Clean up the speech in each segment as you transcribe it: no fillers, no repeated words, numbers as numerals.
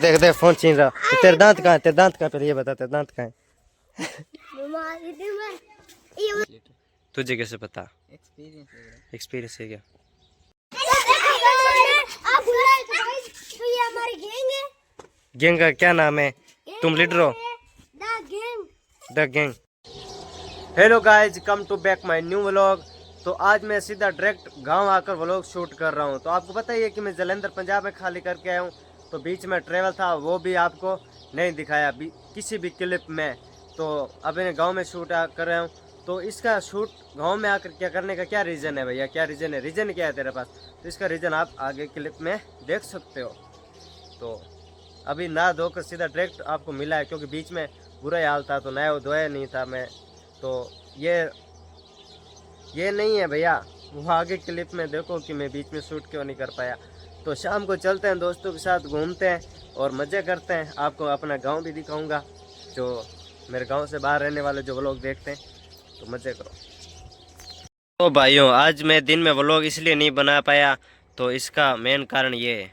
देख देख फोन छीन रहा। तेरे दांत कहाँ है? तेरे दांत कहाँ? पहले ये बता, तेरे दांत कहाँ है? तुझे कैसे पता? एक्सपीरियंस है क्या? गैंग का क्या नाम है? तुम लीडर हो? The gang. Hello guys, come to back my new vlog. तो आज मैं सीधा डायरेक्ट गांव आकर व्लॉग शूट कर रहा हूं। तो आपको पता ही है कि मैं जलंधर पंजाब में खाली करके आया हूं, तो बीच में ट्रेवल था, वो भी आपको नहीं दिखाया किसी भी क्लिप में। तो अब मैं गांव में शूट कर रहा हूं। तो इसका शूट गांव में आकर क्या करने का क्या रीज़न है भैया? क्या रीज़न है? रीज़न क्या है तेरे पास? तो इसका रीज़न आप आगे क्लिप में देख सकते हो। तो अभी नहा धोकर सीधा डायरेक्ट आपको मिला है, क्योंकि बीच में बुरा हाल था तो नया धोया नहीं था मैं। तो ये नहीं है भैया, वो आगे क्लिप में देखो कि मैं बीच में शूट क्यों नहीं कर पाया। तो शाम को चलते हैं, दोस्तों के साथ घूमते हैं और मज़े करते हैं। आपको अपना गांव भी दिखाऊंगा, जो मेरे गांव से बाहर रहने वाले जो व्लॉग देखते हैं, तो मज़े करो। तो भाइयों, आज मैं दिन में व्लॉग इसलिए नहीं बना पाया, तो इसका मेन कारण ये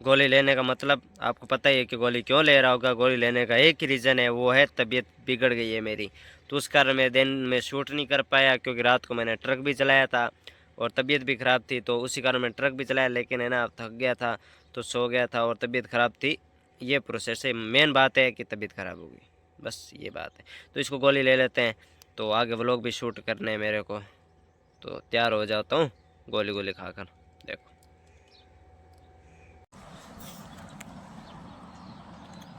गोली लेने का मतलब आपको पता ही है कि गोली क्यों ले रहा होगा। गोली लेने का एक ही रीज़न है, वो है तबीयत बिगड़ गई है मेरी। तो उस कारण मैं दिन में शूट नहीं कर पाया, क्योंकि रात को मैंने ट्रक भी चलाया था और तबीयत भी ख़राब थी। तो उसी कारण मैं ट्रक भी चलाया, लेकिन है ना थक गया था तो सो गया था और तबीयत ख़राब थी। ये प्रोसेस है, मेन बात है कि तबीयत ख़राब होगी, बस ये बात है। तो इसको गोली ले लेते हैं, तो आगे व्लॉग भी शूट करने हैं मेरे को। तो तैयार हो जाता हूँ गोली गोली खाकर। देखो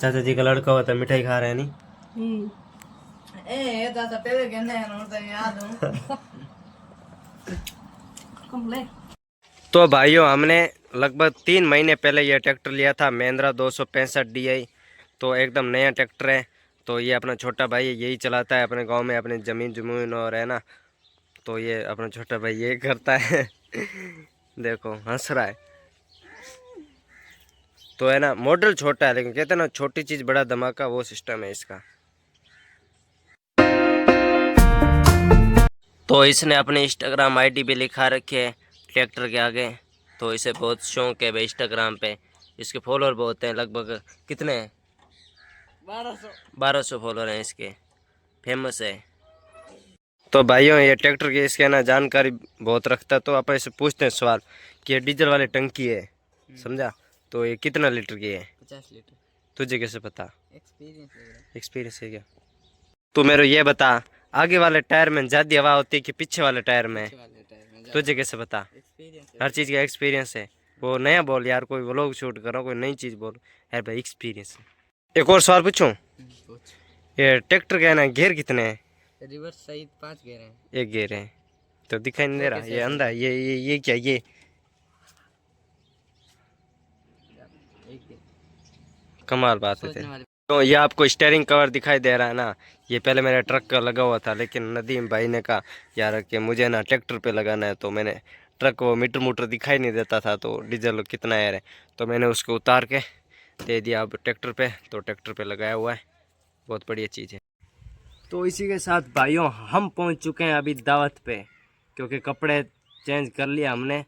चाचा जी का लड़का होता है, मिठाई खा रहे हैं नहीं? ए चाचा तेरे कहने हैं तो याद हूँ। तो भाइयों, हमने लगभग 3 महीने पहले यह ट्रैक्टर लिया था, महिंद्रा 265 DI। तो एकदम नया ट्रैक्टर है। तो ये अपना छोटा भाई यही चलाता है अपने गांव में, अपनी ज़मीन जमून और है ना। तो ये अपना छोटा भाई ये करता है। देखो हंस रहा है। तो है ना, मॉडल छोटा है, लेकिन कहते हैं ना छोटी चीज़ बड़ा धमाका, वो सिस्टम है इसका। तो इसने अपनी इंस्टाग्राम ID भी लिखा रखी है ट्रैक्टर के आगे। तो इसे बहुत शौक है भाई इंस्टाग्राम पे। इसके फॉलोअर बहुत हैं, लगभग कितने हैं? 1200 फॉलोअर हैं इसके, फेमस है। तो भाइयों, ये ट्रैक्टर की इसके ना जानकारी बहुत रखता है। तो आप इसे पूछते हैं सवाल कि ये डीजल वाली टंकी है, समझा? तो ये कितना लीटर की है? 50 लीटर। तुझे कैसे पता? एक्सपीरियंस है क्या? तू मेरे ये बता, आगे वाले टायर में ज़्यादा हवा होती है कि पीछे वाले टायर में? तुझे कैसे पता? हर चीज़ का एक्सपीरियंस है। वो नया बोल यार, कोई व्लॉग शूट करो, कोई नई चीज़ बोल यार भाई, एक्सपीरियंस है। एक और सवाल पूछूं? ये ट्रैक्टर का है ना, गियर कितने हैं? रिवर्स सहित 5 गेयर हैं। एक गियर है तो दिखाई नहीं दे रहा, ये अंधा है। ये क्या ये? कमाल बात है। तो ये आपको स्टीयरिंग कवर दिखाई दे रहा है ना, ये पहले मेरे ट्रक का लगा हुआ था, लेकिन नदीम भाई ने कहा यार कि मुझे ना ट्रैक्टर पे लगाना है। तो मैंने ट्रक को मीटर दिखाई नहीं देता था, तो डीजल कितना है, तो मैंने उसको उतार के दे दिया अब ट्रैक्टर पे। तो ट्रैक्टर पे लगाया हुआ है, बहुत बढ़िया चीज़ है। तो इसी के साथ भाइयों, हम पहुंच चुके हैं अभी दावत पे, क्योंकि कपड़े चेंज कर लिया हमने।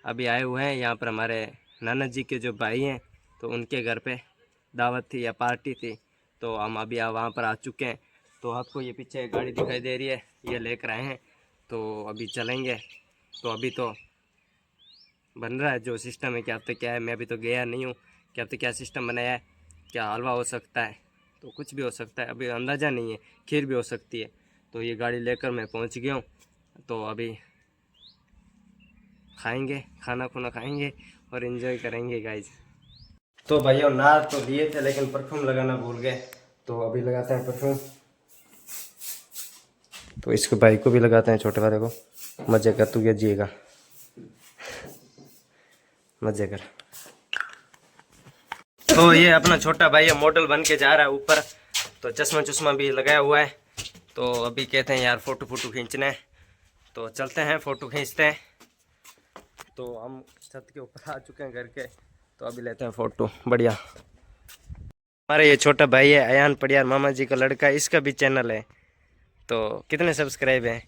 अभी आए हुए हैं यहाँ पर हमारे नाना जी के जो भाई हैं, तो उनके घर पे दावत थी या पार्टी थी। तो हम अभी वहाँ पर आ चुके हैं। तो आपको ये पीछे गाड़ी दिखाई दे रही है, ये लेकर आए हैं। तो अभी चलेंगे। तो अभी तो बन रहा है जो सिस्टम है, क्या अब तक क्या है, मैं अभी तो गया नहीं हूँ कि अब तक क्या सिस्टम बनाया है। क्या हलवा हो सकता है, तो कुछ भी हो सकता है, अभी अंदाज़ा नहीं है। खीर भी हो सकती है। तो ये गाड़ी लेकर मैं पहुँच गया हूँ। तो अभी खाएंगे, खाना खुना खाएंगे और एंजॉय करेंगे गाइज। तो भाइयों, नहा तो लिए थे, लेकिन परफ्यूम लगाना भूल गए। तो अभी लगाते हैं परफ्यूम। तो इसको भाई को भी लगाते हैं, छोटे वाले को। मजे कर, तू क्या जिएगा, मजे कर। तो ये अपना छोटा भाई है, मॉडल बन के जा रहा है ऊपर। तो चश्मा चश्मा भी लगाया हुआ है। तो अभी कहते हैं यार फोटो खींचना है, तो चलते हैं फोटो खींचते हैं। तो हम छत के ऊपर आ चुके हैं घर के। तो अभी लेते हैं फोटो बढ़िया। हमारे ये छोटा भाई है अयान पड़ियार, मामा जी का लड़का, इसका भी चैनल है। तो कितने सब्सक्राइब हैं?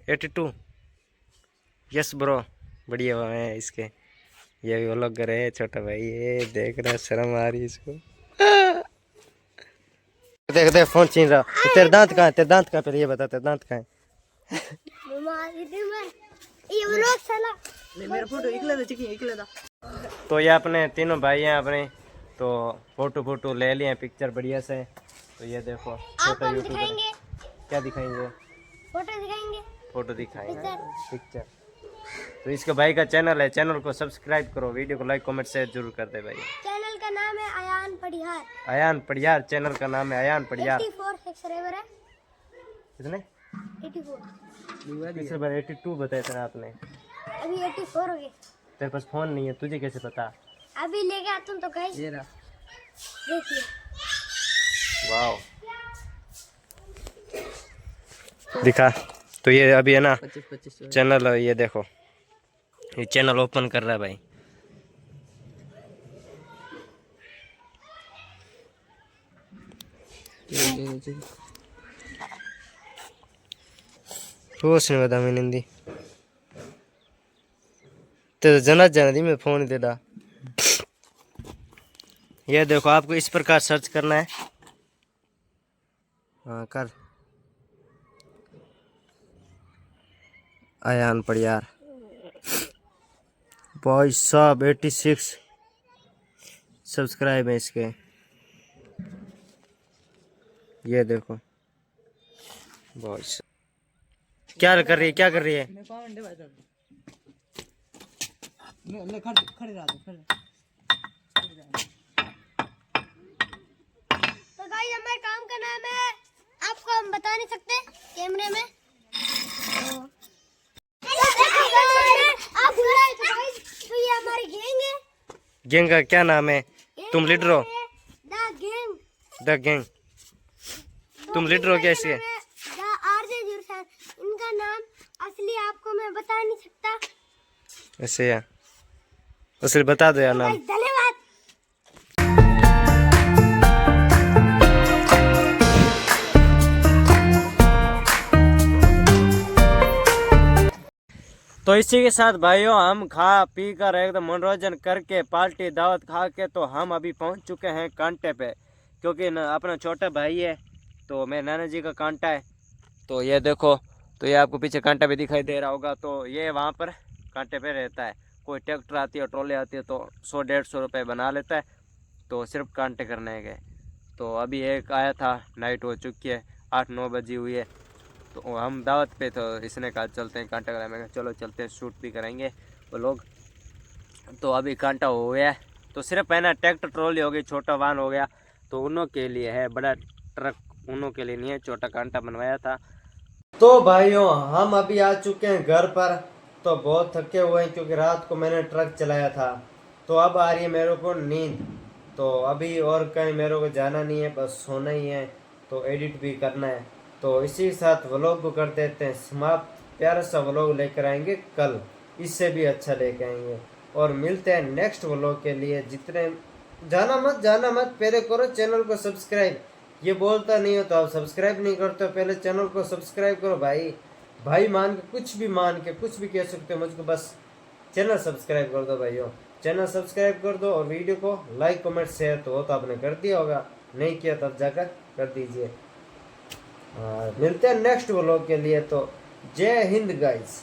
82। यस ब्रो, बढ़िया है इसके, ये भी व्लॉग कर रहे हैं छोटा भाई, ये देख रहा, शर्म आ रही इसको। देख देख फोन छीन रहा। तेरे दांत कहाँ है, तेरे दांत कहाँ, पहले ये बता तेरे दांत कहाँ है। ये व्लॉग साला मेरा फोटो निकले था। तो ये अपने तीनों भाई हैं अपने, तो फोटो ले लिए पिक्चर बढ़िया से। तो ये देखो छोटा यूट्यूबर, क्या दिखाएंगे, फोटो दिखाएंगे पिक्चर। तो इसके भाई का चैनल है, चैनल को सब्सक्राइब करो, वीडियो को लाइक कमेंट शेयर जरूर कर दे भाई। चैनल का नाम है अयान पढ़ियार। अयान पढ़ियार, चैनल का नाम है अयान पढ़ियार। 84 सब्सक्राइबर है। कितने? 84। पिछले बार 82 बताया था आपने, अभी 84 हो गए। तेरे पास फोन नहीं है, तुझे कैसे पता? अभी लेके आ तुम तो गाइस, ये रहा देखिए। वाओ, दिखा। तो ये अभी है ना 25 चैनल, ये देखो ये चैनल ओपन कर रहा है भाई। उसने बता मैंने हिंदी तो जना जना दी मैं फोन दे दा। ये देखो आपको इस प्रकार सर्च करना है। हाँ कर, अयान पढ़ियार भाई साहब, 86 सब्सक्राइब है इसके। ये देखो भाई साहब, क्या कर रही है, क्या कर रही है? तो गाइस हमारे काम का नाम है, आपको हम बता नहीं सकते कैमरे में। आप बुलाए तो गाइस, तो ये हमारी गैंग है। गैंग का क्या नाम है? तुम लीडर हो? The gang. द गैंग, तुम लीडर हो क्या इसके? द आरजे जुरसान, इनका नाम असली आपको मैं बता नहीं सकता। ऐसे या असली बता दो यार नाम। धन्यवाद। तो इसी के साथ भाइयों हम खा पी कर एकदम मनोरंजन करके पार्टी दावत खा के तो हम अभी पहुंच चुके हैं कांटे पे, क्योंकि अपना छोटा भाई है तो मेरे नाना जी का कांटा है। तो ये देखो, तो ये आपको पीछे कांटा भी दिखाई दे रहा होगा। तो ये वहाँ पर कांटे पे रहता है, कोई ट्रैक्टर आती है ट्रॉली आती है तो 100-150 रुपये बना लेता है, तो सिर्फ कांटे करने गए। तो अभी एक आया था, नाइट हो चुकी है, 8-9 बजी हुई है, तो हम दावत पे, तो इसने कहा चलते हैं कांटा कराने। में चलो चलते हैं, शूट भी करेंगे वो लोग। तो अभी कांटा हो गया है, तो सिर्फ है ना ट्रैक्टर ट्रॉली हो गई, छोटा वाहन हो गया तो उन्हों के लिए है, बड़ा ट्रक उन्हों के लिए नहीं है, छोटा कांटा बनवाया था। तो भाइयों हम अभी आ चुके हैं घर पर, तो बहुत थके हुए हैं क्योंकि रात को मैंने ट्रक चलाया था। तो अब आ रही है मेरे को नींद, तो अभी और कहीं मेरे को जाना नहीं है, बस सोना ही है, तो एडिट भी करना है। तो इसी के साथ व्लॉग को कर देते हैं समाप्त। प्यारा सा व्लॉग लेकर आएंगे कल, इससे भी अच्छा लेकर आएंगे, और मिलते हैं नेक्स्ट व्लॉग के लिए। जितने जाना मत, पहले करो चैनल को सब्सक्राइब। ये बोलता नहीं हो तो आप सब्सक्राइब नहीं करते हो, पहले चैनल को सब्सक्राइब करो भाई मान के, कुछ भी मान के कुछ भी कह सकते हो मुझको, बस चैनल सब्सक्राइब कर दो भाइयों, चैनल सब्सक्राइब कर दो, और वीडियो को लाइक कमेंट शेयर तो वो तो आपने कर दिया होगा, नहीं किया तब जाकर कर दीजिए। मिलते हैं नेक्स्ट व्लॉग के लिए, तो जय हिंद गाइस।